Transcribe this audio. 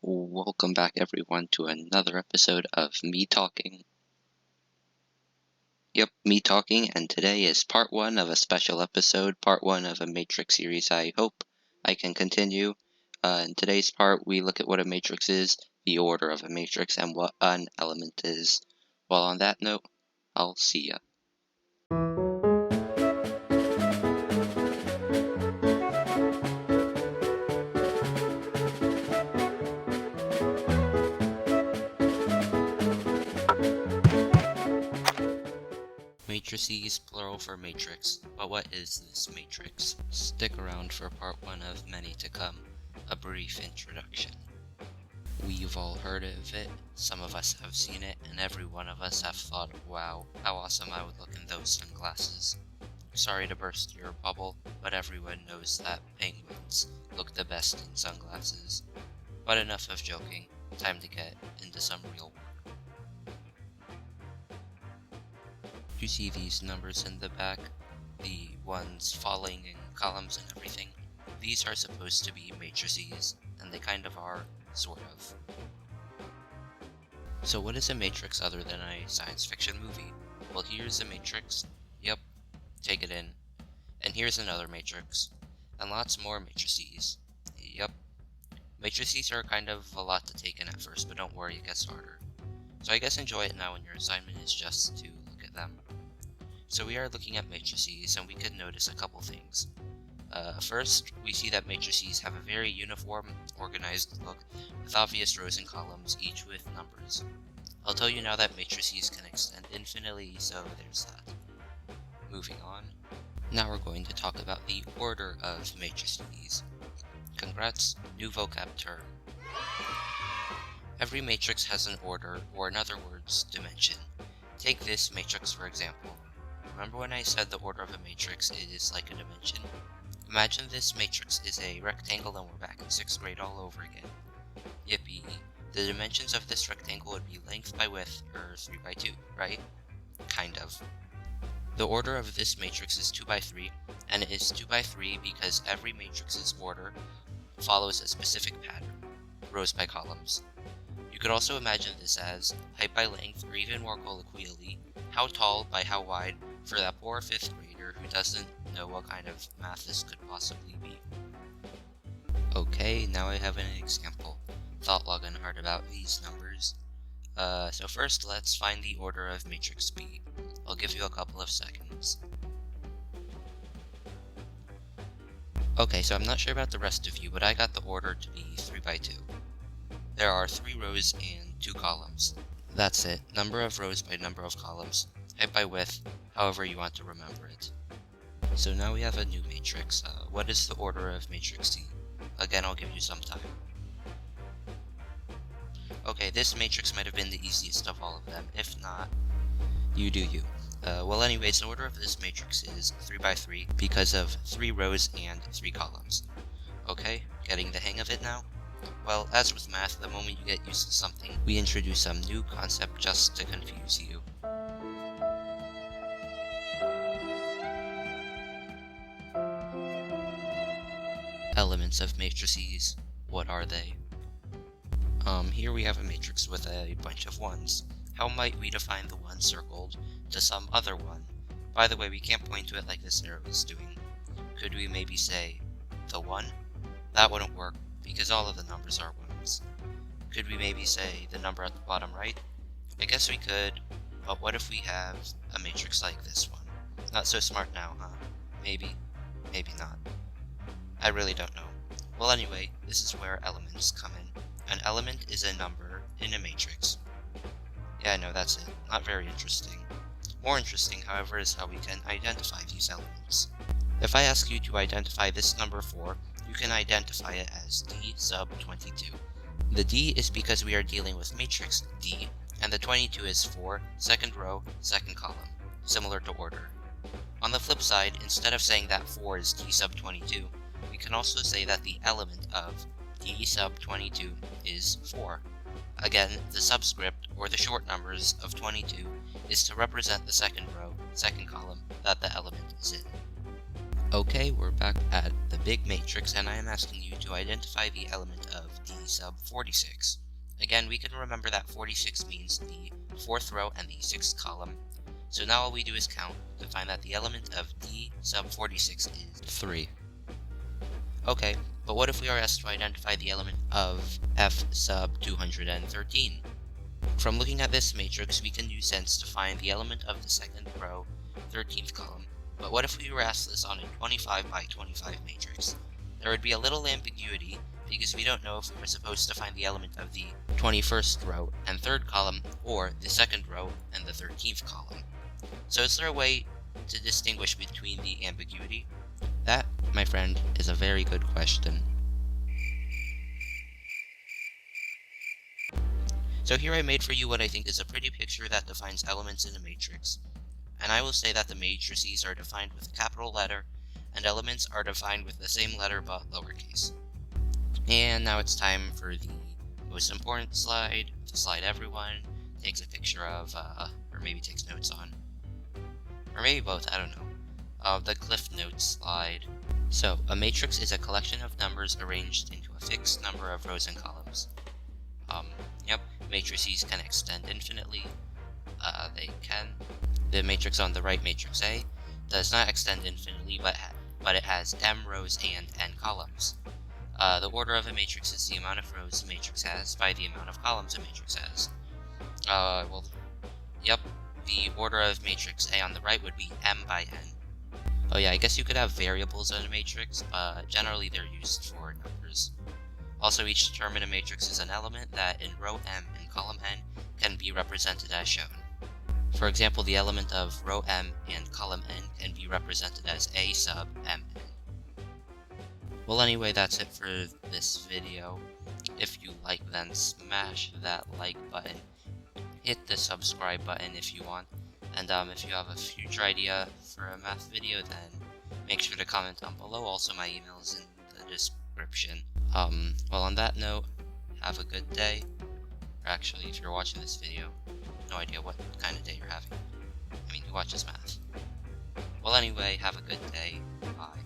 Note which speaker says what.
Speaker 1: Welcome back everyone to another episode of Me Talking. Yep, Me Talking, and today is part one of a special episode, part one of a matrix series I hope I can continue. In today's part, we look at what a matrix is, the order of a matrix, and what an element is. Well, on that note, I'll see ya. Matrices, plural for matrix. But what is this matrix? Stick around for part one of many to come, a brief introduction. We've all heard of it, some of us have seen it, and every one of us have thought, wow, how awesome I would look in those sunglasses. Sorry to burst your bubble, but everyone knows that penguins look the best in sunglasses. But enough of joking, time to get into some real work. You see these numbers in the back, the ones falling in columns and everything? These are supposed to be matrices, and they kind of are, sort of. So what is a matrix other than a science fiction movie? Well, here's a matrix. Yep, take it in. And here's another matrix. And lots more matrices. Yep. Matrices are kind of a lot to take in at first, but don't worry, it gets harder. So I guess enjoy it now when your assignment is just to look at them. So we are looking at matrices, and we could notice a couple things. First, we see that matrices have a very uniform, organized look, with obvious rows and columns, each with numbers. I'll tell you now that matrices can extend infinitely, so there's that. Moving on. Now we're going to talk about the order of matrices. Congrats, new vocab term. Every matrix has an order, or in other words, dimension. Take this matrix for example. Remember when I said the order of a matrix is like a dimension? Imagine this matrix is a rectangle and we're back in 6th grade all over again. Yippee. The dimensions of this rectangle would be length by width, or 3 by 2, right? Kind of. The order of this matrix is 2 by 3, and it is 2 by 3 because every matrix's order follows a specific pattern, rows by columns. You could also imagine this as height by length, or even more colloquially, how tall by how wide, for that poor 5th grader who doesn't know what kind of math this could possibly be. Okay, now I have an example. Thought long and hard about these numbers. So first let's find the order of matrix B. I'll give you a couple of seconds. Okay, so I'm not sure about the rest of you, but I got the order to be 3 by 2. There are 3 rows and 2 columns. That's it, number of rows by number of columns, height by width, however you want to remember it. So now we have a new matrix. What is the order of matrix C? Again, I'll give you some time. Okay, this matrix might have been the easiest of all of them. If not, you do you. Well anyways, the order of this matrix is 3 by 3 because of 3 rows and 3 columns. Okay, getting the hang of it now? Well, as with math, the moment you get used to something, we introduce some new concept just to confuse you. Elements of matrices. What are they? Here we have a matrix with a bunch of 1s. How might we define the 1 circled to some other 1? By the way, we can't point to it like this arrow is doing. Could we maybe say, the 1? That wouldn't work, because all of the numbers are 1s. Could we maybe say the number at the bottom right? I guess we could, but what if we have a matrix like this one? Not so smart now, huh? Maybe, maybe not. I really don't know. Well anyway, this is where elements come in. An element is a number in a matrix. Yeah, no, that's it. Not very interesting. More interesting, however, is how we can identify these elements. If I ask you to identify this number 4, you can identify it as D sub 22. The D is because we are dealing with matrix D, and the 22 is for second row, second column, similar to order. On the flip side, instead of saying that 4 is D sub 22, we can also say that the element of D sub 22 is 4. Again, the subscript, or the short numbers of 22, is to represent the second row, second column that the element is in. Okay, we're back at the big matrix, and I am asking you to identify the element of D sub 46. Again, we can remember that 46 means the 4th row and the 6th column. So now all we do is count to find that the element of D sub 46 is 3. Okay, but what if we are asked to identify the element of F sub 213? From looking at this matrix, we can use sense to find the element of the 2nd row, 13th column. But what if we were asked this on a 25 by 25 matrix? There would be a little ambiguity, because we don't know if we're supposed to find the element of the 21st row and 3rd column, or the 2nd row and the 13th column. So is there a way to distinguish between the ambiguity? That, my friend, is a very good question. So here I made for you what I think is a pretty picture that defines elements in a matrix. And I will say that the matrices are defined with a capital letter, and elements are defined with the same letter but lowercase. And now it's time for the most important slide, the slide everyone takes a picture of, or maybe takes notes on. Or maybe both, I don't know. The Cliff Notes slide. So, a matrix is a collection of numbers arranged into a fixed number of rows and columns. Yep, matrices can extend infinitely. They can. The matrix on the right, matrix A, does not extend infinitely, but it has m rows and n columns. The order of a matrix is the amount of rows a matrix has by the amount of columns a matrix has. Yep, the order of matrix A on the right would be m by n. Oh yeah, I guess you could have variables in a matrix, but generally they're used for numbers. Also, each term in a matrix is an element that in row m and column n can be represented as shown. For example, the element of row m and column n can be represented as A sub mn. Well, anyway, that's it for this video. If you like, then smash that like button. Hit the subscribe button if you want. And if you have a future idea for a math video, then make sure to comment down below. Also, my email is in the description. Well, on that note, have a good day. Or actually, if you're watching this video, no idea what kind of day you're having. I mean, who watches math? Well, anyway, have a good day. Bye.